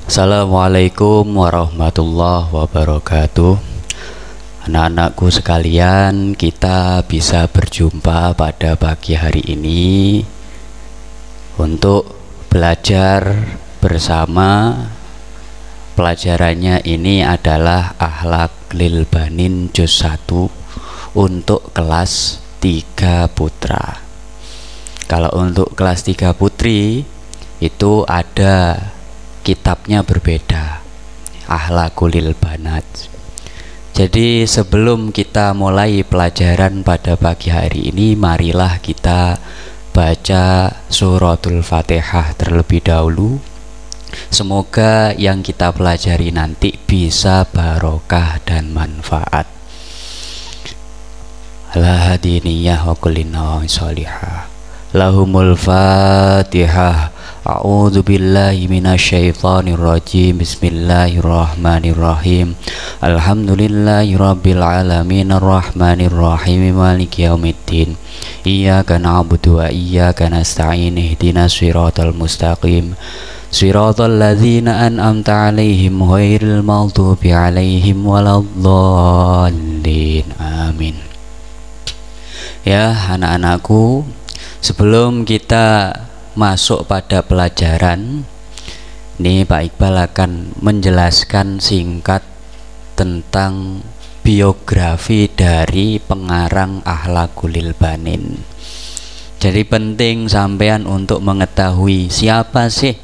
Assalamualaikum warahmatullahi wabarakatuh. Anak-anakku sekalian, kita bisa berjumpa pada pagi hari ini untuk belajar bersama. Pelajarannya ini adalah Akhlak lil Banin juz 1 untuk kelas 3 putra. Kalau untuk kelas 3 putri itu ada kitabnya berbeda, Akhlaqul lil Banat. Jadi sebelum kita mulai pelajaran pada pagi hari ini, marilah kita baca suratul Fatihah terlebih dahulu. Semoga yang kita pelajari nanti bisa barokah dan manfaat. Ala hadiniyah wa kullina sholihah. Lahumul Fatihah. A'udzu billahi minasyaitonir rajim. Bismillahirrahmanirrahim. Alhamdulillahirabbil alamin arrahmanir rahim maliki yaumiddin. Iyyaka na'budu wa iyyaka nasta'in. Ihdinas siratal mustaqim. Siratal ladzina an'amta 'alaihim ghairil maghdubi 'alaihim waladdallin. Amin. Ya, anak-anakku, sebelum kita masuk pada pelajaran ini, Pak Iqbal akan menjelaskan singkat tentang biografi dari pengarang Akhlaqul lil Banin. Jadi penting sampean untuk mengetahui siapa sih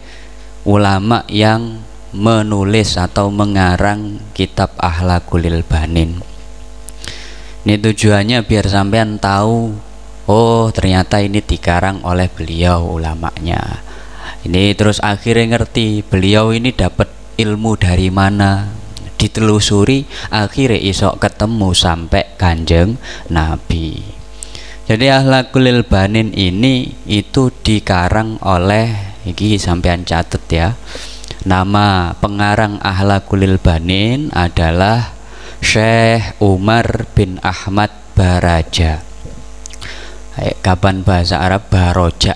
ulama yang menulis atau mengarang kitab Akhlaqul lil Banin. Ini tujuannya biar sampean tahu, oh ternyata ini dikarang oleh beliau ulamanya. Ini terus akhirnya ngerti beliau ini dapat ilmu dari mana, ditelusuri akhirnya isok ketemu sampai Kanjeng Nabi. Jadi Akhlaqul lil Banin ini itu dikarang oleh, iki sampean catet ya, nama pengarang Akhlaqul lil Banin adalah Syekh Umar bin Ahmad Baraja. Kapan bahasa Arab Baroja,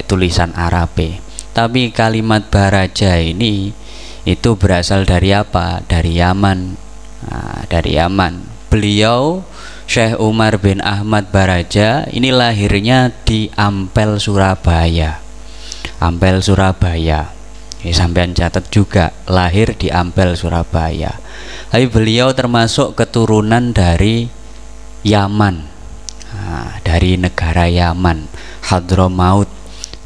tulisan Arabe. Tapi kalimat Baraja ini itu berasal dari apa? Dari Yaman. Nah, dari Yaman. Beliau Syekh Umar bin Ahmad Baraja ini lahirnya di Ampel, Surabaya. Ampel, Surabaya. Ini sampean catat juga, lahir di Ampel, Surabaya. Tapi beliau termasuk keturunan dari Yaman. Nah, dari negara Yaman, Hadramaut,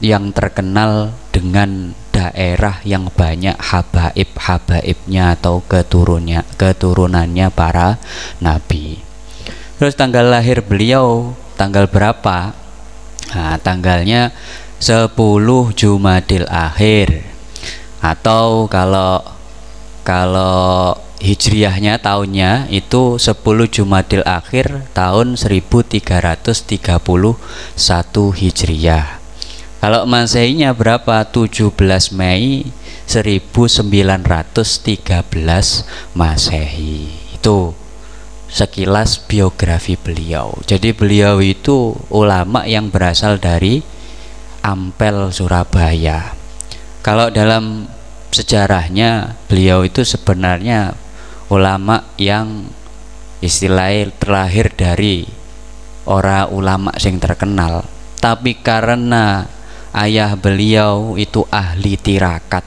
yang terkenal dengan daerah yang banyak habaib-habaibnya atau keturunannya para nabi. Terus tanggal lahir beliau tanggal berapa? Nah, tanggalnya 10 Jumadil Akhir, atau kalau Hijriyahnya tahunnya itu 10 Jumadil Akhir tahun 1331 Hijriyah. Kalau Masehinya berapa? 17 Mei 1913 Masehi. Itu sekilas biografi beliau. Jadi beliau itu ulama yang berasal dari Ampel, Surabaya. Kalau dalam sejarahnya beliau itu sebenarnya ulama yang istilahnya terlahir dari orang ulama yang terkenal, tapi karena ayah beliau itu ahli tirakat.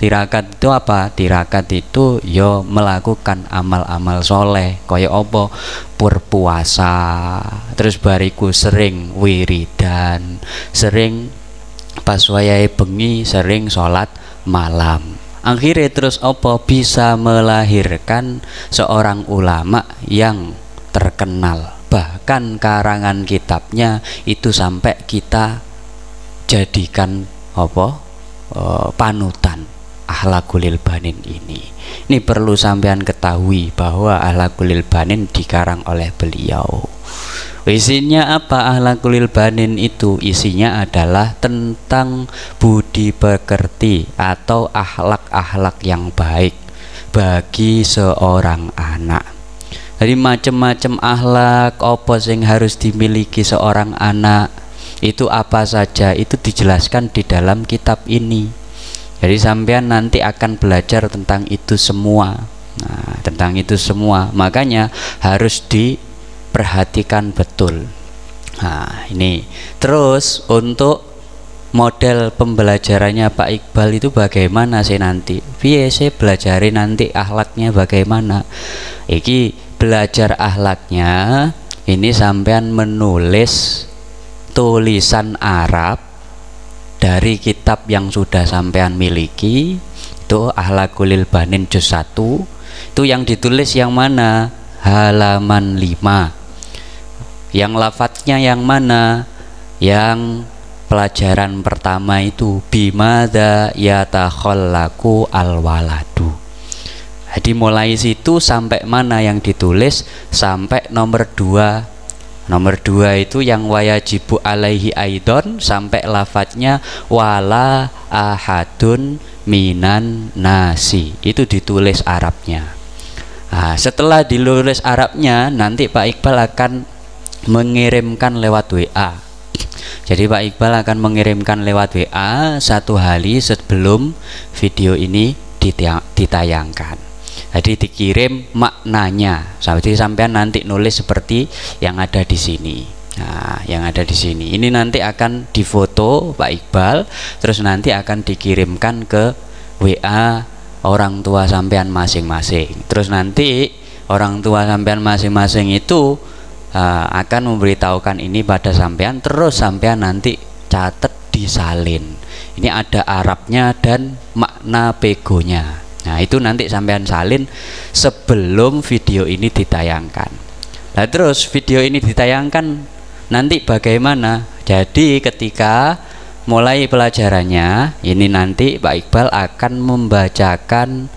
Tirakat itu apa? Tirakat itu yo melakukan amal-amal soleh, kaya apa? Berpuasa, terus bariku sering wiridan, sering pas wayahe bengi sering sholat malam. Akhirnya terus apa? Bisa melahirkan seorang ulama yang terkenal. Bahkan karangan kitabnya itu sampai kita jadikan apa? Panutan, Akhlaqul lil Banin ini. Ini perlu sampean ketahui bahwa Akhlaqul lil Banin dikarang oleh beliau. Isinya apa Akhlaqul lil Banin itu? Isinya adalah tentang budi pekerti atau akhlak-akhlak yang baik bagi seorang anak. Jadi macam-macam akhlak apa yang harus dimiliki seorang anak, itu apa saja itu dijelaskan di dalam kitab ini. Jadi sampean nanti akan belajar tentang itu semua. Nah, tentang itu semua, makanya harus diperhatikan betul. Nah, ini terus untuk model pembelajarannya Pak Iqbal itu bagaimana sih nanti? Biasa belajarin nanti akhlaknya bagaimana? Iki belajar akhlaknya ini sampean menulis tulisan Arab dari kitab yang sudah sampean miliki, itu Akhlaqul Banin juz 1. Itu yang ditulis yang mana? Halaman 5. Yang lafadznya yang mana? Yang pelajaran pertama itu bimadza yatakhallaqu alwaladu. Jadi mulai situ sampai mana yang ditulis? Sampai nomor 2. Nomor 2 itu yang wayajibu alaihi aidon sampai lafadznya wala ahadun minan nasi. Itu ditulis Arabnya. Nah, setelah ditulis Arabnya, nanti Pak Iqbal akan mengirimkan lewat WA. Jadi Pak Iqbal akan mengirimkan lewat WA 1 hari sebelum video ini ditayangkan. Jadi dikirim maknanya. Jadi sampean nanti nulis seperti yang ada di sini. Nah, yang ada di sini. Ini nanti akan difoto Pak Iqbal, terus nanti akan dikirimkan ke WA orang tua sampean masing-masing. Terus nanti orang tua sampean masing-masing itu akan memberitahukan ini pada sampean, terus sampean nanti catat disalin. Ini ada Arabnya dan makna pegonya. Nah, itu nanti sampean salin sebelum video ini ditayangkan. Nah, terus video ini ditayangkan nanti bagaimana? Jadi ketika mulai pelajarannya ini nanti Pak Iqbal akan membacakan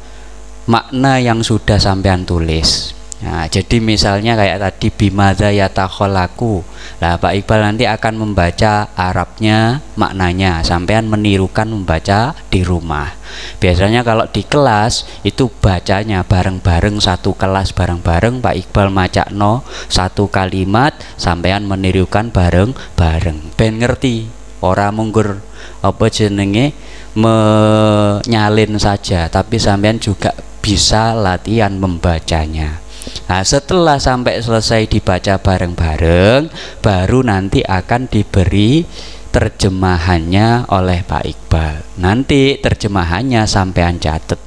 makna yang sudah sampean tulis. Nah, jadi misalnya kayak tadi bimadza yatakhallaqu. Nah, Pak Iqbal nanti akan membaca Arabnya, maknanya. Sampean menirukan membaca di rumah. Biasanya kalau di kelas itu bacanya bareng-bareng, satu kelas bareng-bareng. Pak Iqbal macakno satu kalimat, sampean menirukan bareng-bareng. Ben ngerti, ora munggur apa jenenge menyalin saja, tapi sampean juga bisa latihan membacanya. Nah, setelah sampai selesai dibaca bareng-bareng, baru nanti akan diberi terjemahannya oleh Pak Iqbal. Nanti terjemahannya sampean catet.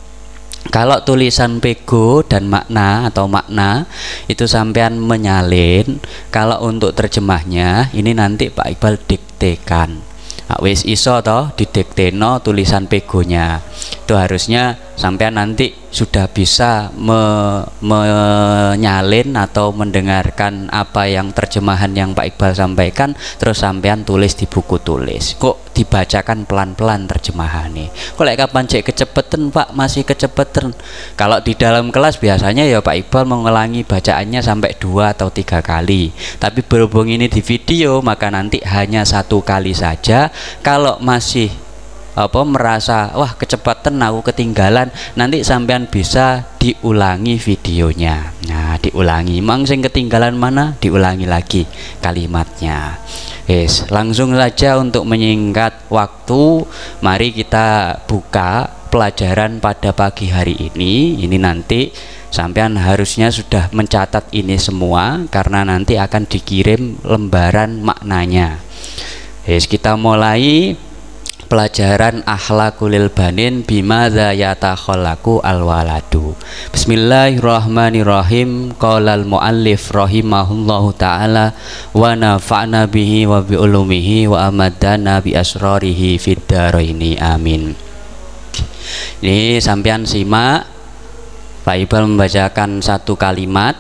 Kalau tulisan pego dan makna atau makna itu sampean menyalin. Kalau untuk terjemahnya ini nanti Pak Iqbal diktekan. Nah, wis iso toh didikteno tulisan pegonya. Itu harusnya sampean nanti sudah bisa menyalin atau mendengarkan apa yang terjemahan yang Pak Iqbal sampaikan, terus sampean tulis di buku tulis. Kok dibacakan pelan-pelan terjemahannya? Kok lek kapan cek kecepetan Pak, masih kecepetan. Kalau di dalam kelas biasanya ya Pak Iqbal mengulangi bacaannya sampai 2 atau 3 kali. Tapi berhubung ini di video, maka nanti hanya 1 kali saja. Kalau masih merasa wah kecepatan aku ketinggalan, nanti sampean bisa diulangi videonya. Nah, diulangi, mang sing ketinggalan mana, diulangi lagi kalimatnya. Yes, langsung saja untuk menyingkat waktu, mari kita buka pelajaran pada pagi hari ini. Ini nanti sampean harusnya sudah mencatat ini semua karena nanti akan dikirim lembaran maknanya. Yes, kita mulai pelajaran Akhlaqul Banin bimadza yatakhallaqu alwaladu. Bismillahirrahmanirrahim. Qalal muallif rahimahullahu taala wa nafa'na bihi wa bi ulumihi wa amadana bi asrarihi fid dharaini amin. Ini sampean simak, Pak Iqbal membacakan 1 kalimat,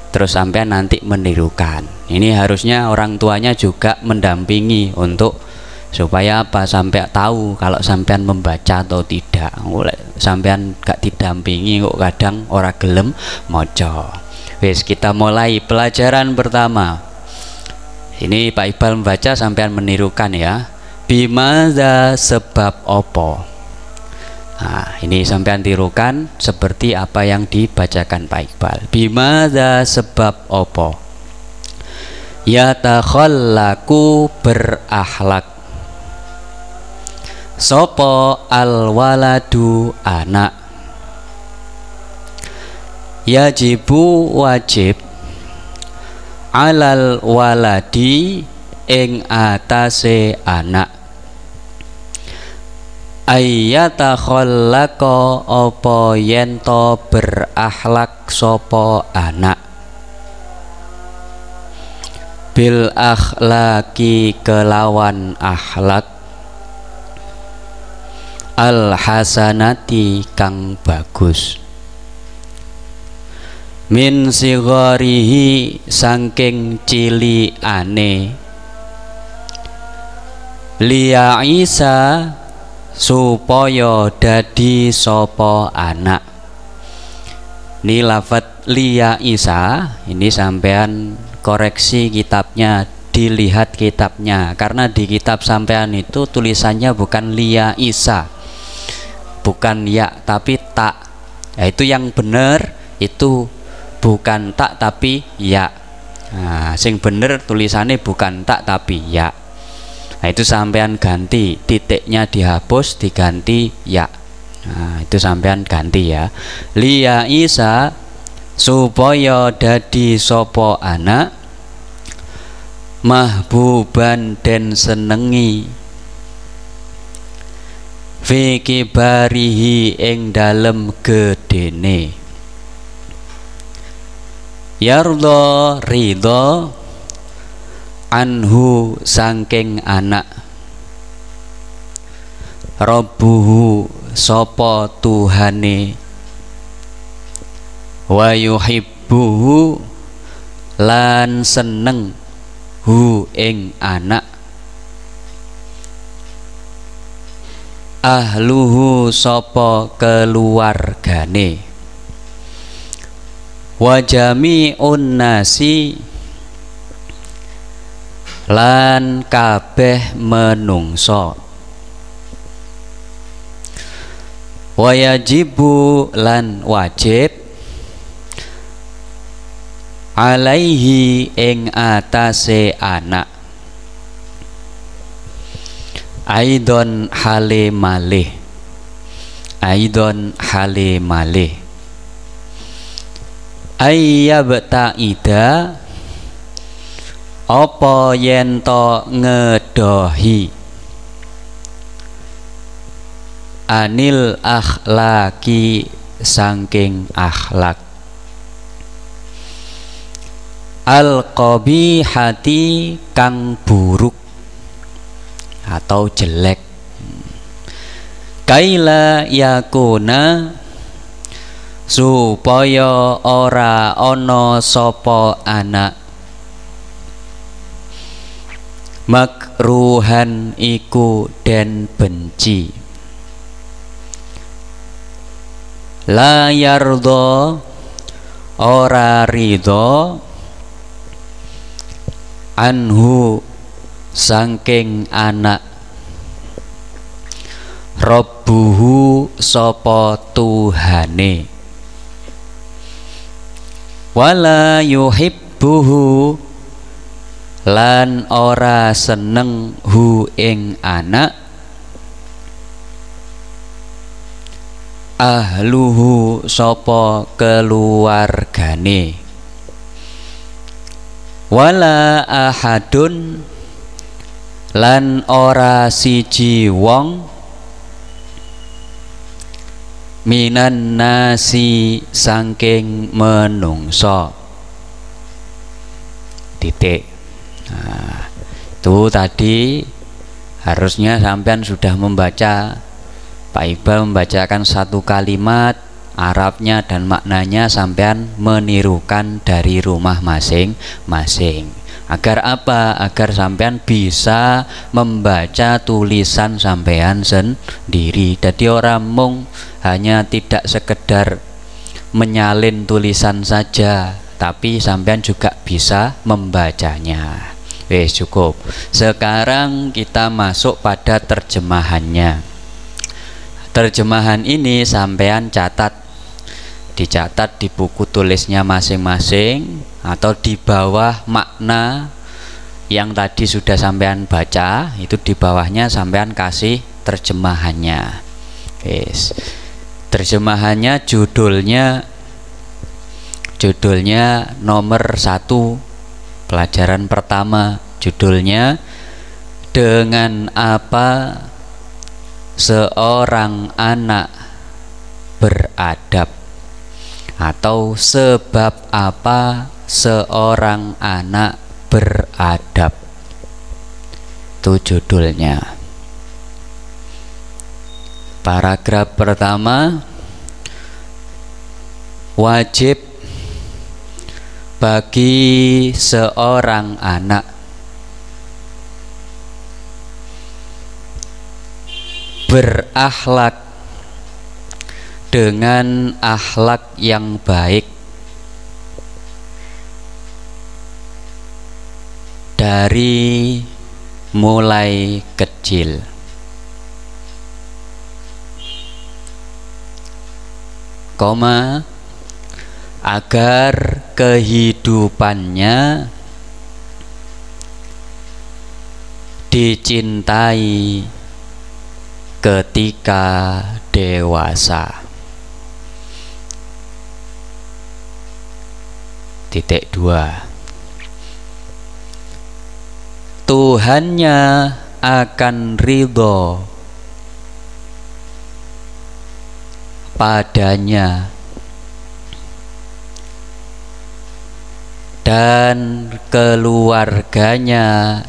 terus sampean nanti menirukan. Ini harusnya orang tuanya juga mendampingi untuk supaya apa, sampai tahu kalau sampean membaca atau tidak. Sampean gak didampingi kok kadang ora gelem maca. Wis, kita mulai pelajaran pertama. Ini Pak Iqbal membaca, sampean menirukan ya. Bimadza, sebab opo. Nah, ini sampean tirukan seperti apa yang dibacakan Pak Iqbal. Bimadza, sebab opo. Yatakhallaqu, berakhlak. Sopo al waladu anak. Yajibu wajib alal waladi ing atase anak ayyata khallaqa apa yen to berakhlak sapa anak bil akhlaki kelawan akhlak al hasanati kang bagus min sigarihi saking ciliane liya Isa supaya dadi sapa anak. Ini lafadz liya Isa ini sampean koreksi kitabnya, dilihat kitabnya, karena di kitab sampean itu tulisannya bukan liya Isa, bukan ya tapi tak. Ya, itu yang benar itu bukan tak tapi ya. Nah, sing bener tulisannya bukan tak tapi ya. Nah, itu sampean ganti, titiknya dihapus diganti ya. Nah, itu sampean ganti ya. Liya Isa supaya dadi sopo anak mahbuban den senengi fi kibarihi ing dalem gedene. Yardo ridho anhu sangking anak Rabbuhu sopo Tuhane wa yuhibbuhu lan seneng hu ing anak ahluhu sopo keluargane wajami unnasi lan kabeh menungso wayajibu lan wajib alaihi ing atase anak aidon hale malih aidon hale malih ayyabta'ida apa yen to ngedohi anil akhlaki sangking akhlak al qabihati kang buruk atau jelek kaila yakuna supaya ora ana sapa anak makruhan iku den benci la yardo ora ridho anhu sangking anak Rabbuhu sapa Tuhane wala yuhibbuhu lan ora seneng hu ing anak ahluhu sapa keluargane wala ahadun lan ora siji wong minan nasi sangking menungso titik. Nah, itu tadi harusnya sampean sudah membaca, Pak Iqbal membacakan satu kalimat Arabnya dan maknanya, sampean menirukan dari rumah masing-masing. Agar apa? Agar sampean bisa membaca tulisan sampean sendiri. Jadi orang mung hanya tidak sekedar menyalin tulisan saja, tapi sampean juga bisa membacanya. Wes cukup. Sekarang kita masuk pada terjemahannya. Terjemahan ini sampean catat, dicatat di buku tulisnya masing-masing atau di bawah makna yang tadi sudah sampean baca, itu di bawahnya sampean kasih terjemahannya. Yes. Terjemahannya judulnya nomor 1 pelajaran pertama, judulnya dengan apa seorang anak beradab, atau sebab apa seorang anak beradab. Itu judulnya. Paragraf pertama, wajib bagi seorang anak berakhlak dengan akhlak yang baik dari mulai kecil. Koma, agar kehidupannya dicintai ketika dewasa. Titik 2. Tuhannya akan ridho padanya dan keluarganya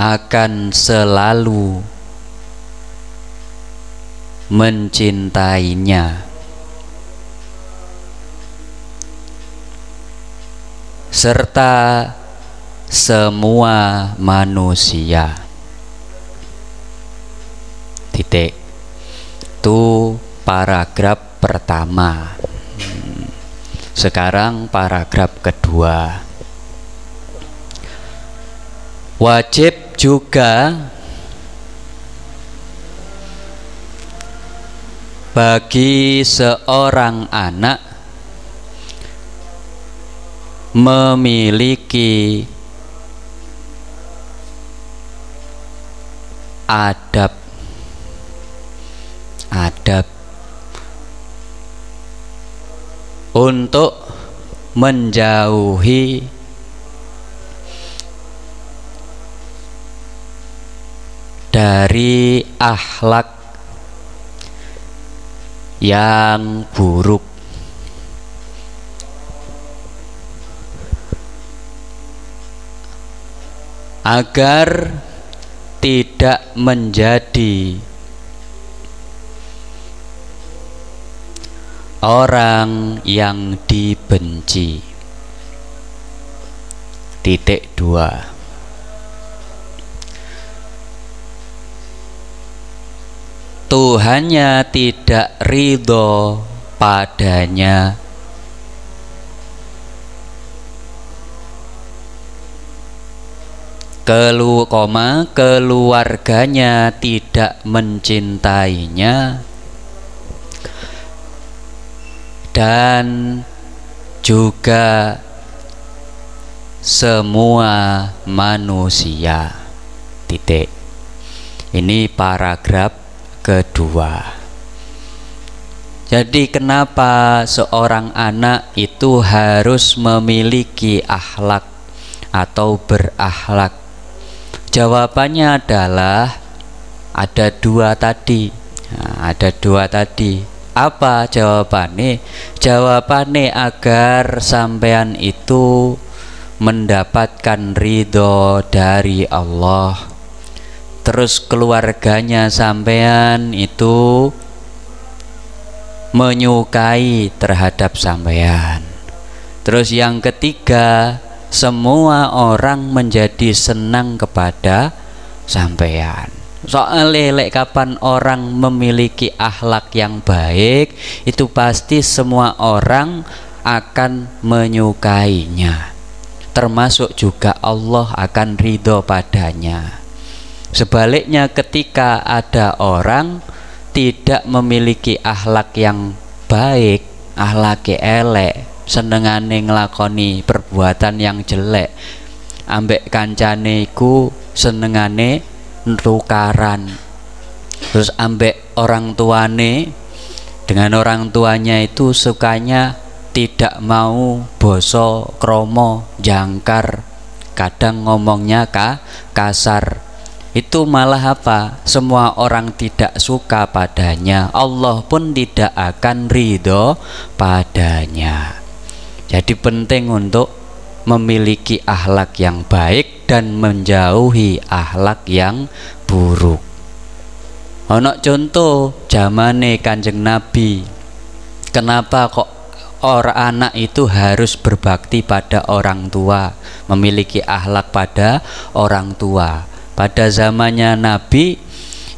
akan selalu mencintainya, serta semua manusia. Titik. Itu paragraf pertama. Sekarang paragraf kedua. Wajib juga bagi seorang anak memiliki adab untuk menjauhi dari akhlak yang buruk, agar tidak menjadi orang yang dibenci. Titik 2. Tuhannya tidak ridho padanya keluarganya tidak mencintainya, dan juga semua manusia. Titik. Ini paragraf kedua. Jadi kenapa seorang anak itu harus memiliki akhlak atau berakhlak? Jawabannya adalah ada dua tadi. Apa jawabannya? Jawabannya agar sampean itu mendapatkan ridho dari Allah, terus keluarganya sampean itu menyukai terhadap sampean, terus yang ketiga semua orang menjadi senang kepada sampean. Soalnya lek kapan orang memiliki akhlak yang baik, itu pasti semua orang akan menyukainya, termasuk juga Allah akan ridho padanya. Sebaliknya ketika ada orang tidak memiliki akhlak yang baik, akhlak elek, senengane nglakoni perbuatan yang jelek, ambek kancane iku senengane tukaran. Terus ambek orang tuane, dengan orang tuanya itu sukanya tidak mau boso kromo jangkar, kadang ngomongnya kasar. Itu malah apa? Semua orang tidak suka padanya, Allah pun tidak akan ridho padanya. Jadi penting untuk memiliki akhlak yang baik dan menjauhi akhlak yang buruk. Ono contoh zamane Kanjeng Nabi, kenapa kok orang anak itu harus berbakti pada orang tua, memiliki akhlak pada orang tua? Pada zamannya Nabi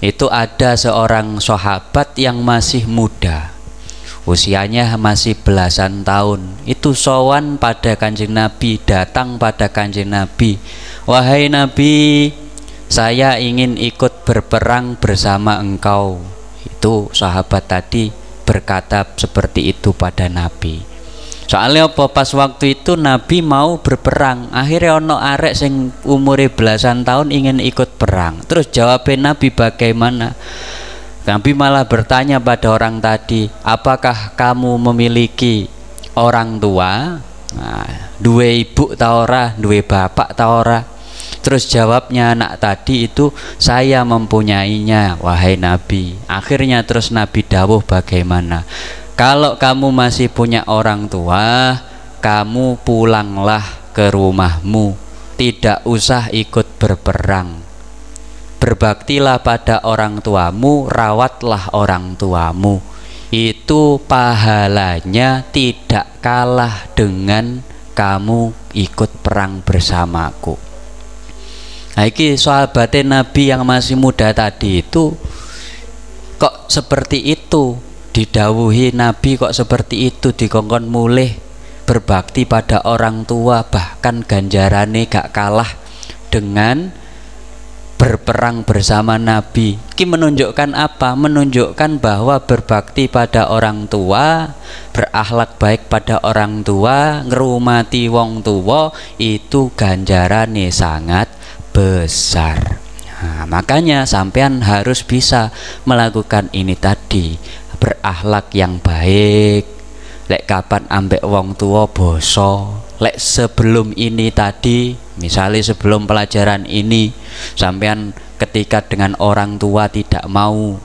itu ada seorang sahabat yang masih muda, usianya masih belasan tahun. Itu sowan pada Kanjeng Nabi, datang pada Kanjeng Nabi, "Wahai Nabi, saya ingin ikut berperang bersama engkau." Itu sahabat tadi berkata seperti itu pada Nabi. Soalnya apa, pas waktu itu Nabi mau berperang, akhirnya ono arek sing umure belasan tahun ingin ikut perang. Terus jawabnya Nabi bagaimana? Nabi malah bertanya pada orang tadi, "Apakah kamu memiliki orang tua? Duwe ibu ta ora, duwe bapak ta ora?" Terus jawabnya anak tadi itu, "Saya mempunyainya, wahai Nabi." Akhirnya terus Nabi dawuh bagaimana? "Kalau kamu masih punya orang tua, kamu pulanglah ke rumahmu, tidak usah ikut berperang. Berbaktilah pada orang tuamu, rawatlah orang tuamu. Itu pahalanya tidak kalah dengan kamu ikut perang bersamaku." Nah, ini sahabatnya Nabi yang masih muda tadi itu kok seperti itu, didawuhi Nabi kok seperti itu, dikongkon mulih berbakti pada orang tua, bahkan ganjarane gak kalah dengan berperang bersama Nabi. Ini menunjukkan apa? Menunjukkan bahwa berbakti pada orang tua, berakhlak baik pada orang tua, ngrumati wong tua, itu ganjarane sangat besar. Nah, makanya sampean harus bisa melakukan ini tadi, berakhlak yang baik. Lek kapan ambek wong tua boso, lek sebelum ini tadi, misalnya sebelum pelajaran ini, sampean ketika dengan orang tua tidak mau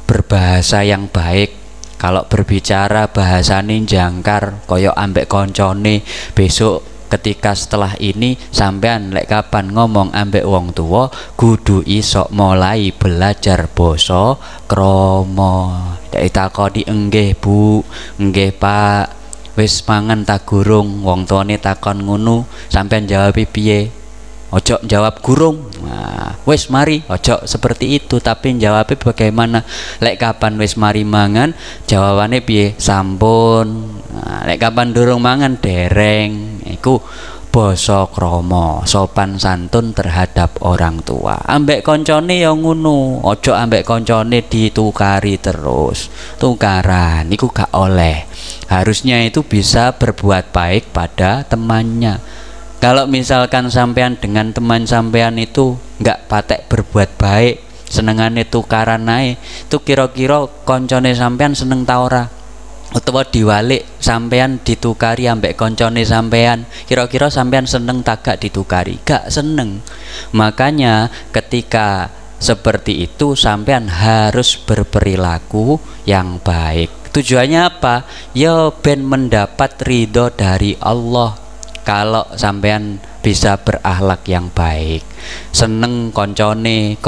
berbahasa yang baik, kalau berbicara bahasane jangkar koyo ambek koncone, besok ketika setelah ini sampean lek kapan ngomong ambek wong tua kudu iso mulai belajar basa krama. Dek takoni, "Enggih Bu, enggih Pak, wis mangan ta gurung?" Wong tuane takon ngono, sampean jawab piye? Ojo jawab gurung. Nah, wis mari, ojo seperti itu, tapi jawabnya bagaimana? Lek kapan wis mari mangan, jawabannya piye? Sampun. Nah, lek kapan durung mangan, dereng. Iku basa krama, sopan santun terhadap orang tua. Ambek koncone ya ngono, ojo ambek koncone ditukari terus. Tukaran iku gak oleh. Harusnya itu bisa berbuat baik pada temannya. Kalau misalkan sampean dengan teman sampean itu nggak patek berbuat baik, senengane tukaran naik, itu kira-kira koncone sampean seneng ta ora? Utawa diwalik, sampean ditukari ambek koncone sampean, kira-kira sampean seneng tak gak ditukari? Gak seneng. Makanya ketika seperti itu sampean harus berperilaku yang baik. Tujuannya apa? Ya ben mendapat ridho dari Allah. Kalau sampean bisa berakhlak yang baik, seneng koncone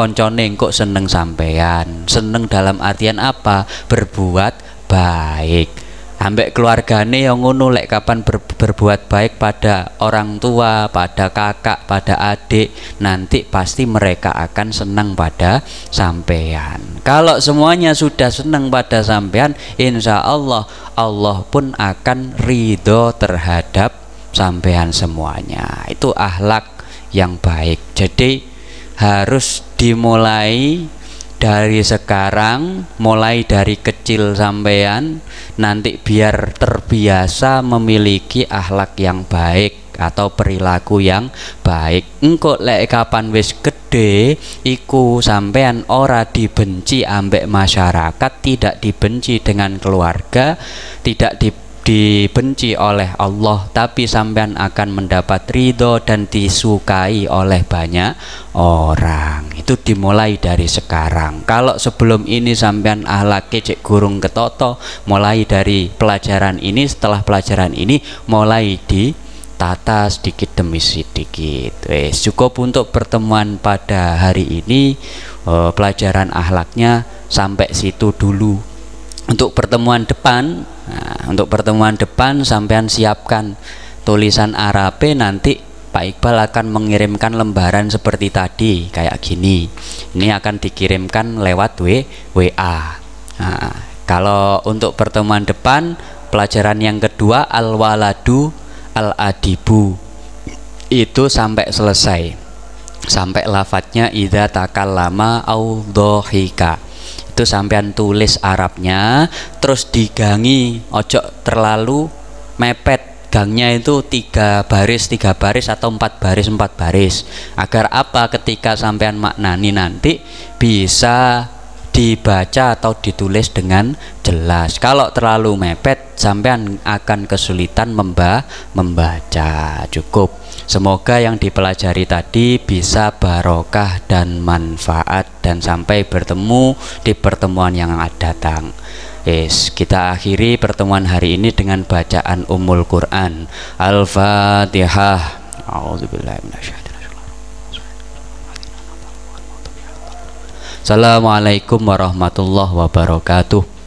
kok seneng sampean, seneng dalam artian apa? Berbuat baik. Ambek keluargane yang ngono, lek kapan berbuat baik pada orang tua, pada kakak, pada adik, nanti pasti mereka akan senang pada sampean. Kalau semuanya sudah senang pada sampean, insya Allah Allah pun akan ridho terhadap sampean semuanya. Itu akhlak yang baik. Jadi harus dimulai dari sekarang, mulai dari kecil sampean, nanti biar terbiasa memiliki akhlak yang baik. atau perilaku yang baik. Engko lek kapan wis gede iku sampean ora dibenci ambek masyarakat, tidak dibenci dengan keluarga, tidak dibenci oleh Allah, tapi sampean akan mendapat ridho dan disukai oleh banyak orang. Itu dimulai dari sekarang. Kalau sebelum ini sampean ahlake cek gurung ketoto, mulai dari pelajaran ini, setelah pelajaran ini mulai ditata sedikit demi sedikit. Cukup untuk pertemuan pada hari ini. Pelajaran akhlaknya sampai situ dulu. Untuk pertemuan depan, sampean siapkan tulisan Arabe, nanti Pak Iqbal akan mengirimkan lembaran seperti tadi kayak gini. Ini akan dikirimkan lewat WA. Nah, kalau untuk pertemuan depan, pelajaran yang kedua al-waladu al-adibu itu sampai selesai, sampai lafadznya idza takallama au dhahika. Itu sampean tulis Arabnya, terus digangi, ojo terlalu mepet. Gangnya itu 3 baris atau 4 baris, agar apa, ketika sampean maknani nanti bisa dibaca atau ditulis dengan jelas. Kalau terlalu mepet, sampean akan kesulitan membaca. Cukup. Semoga yang dipelajari tadi bisa barokah dan manfaat, dan sampai bertemu di pertemuan yang akan datang. Kita akhiri pertemuan hari ini dengan bacaan Ummul Quran. Al-Fatihah. Assalamualaikum warahmatullahi wabarakatuh.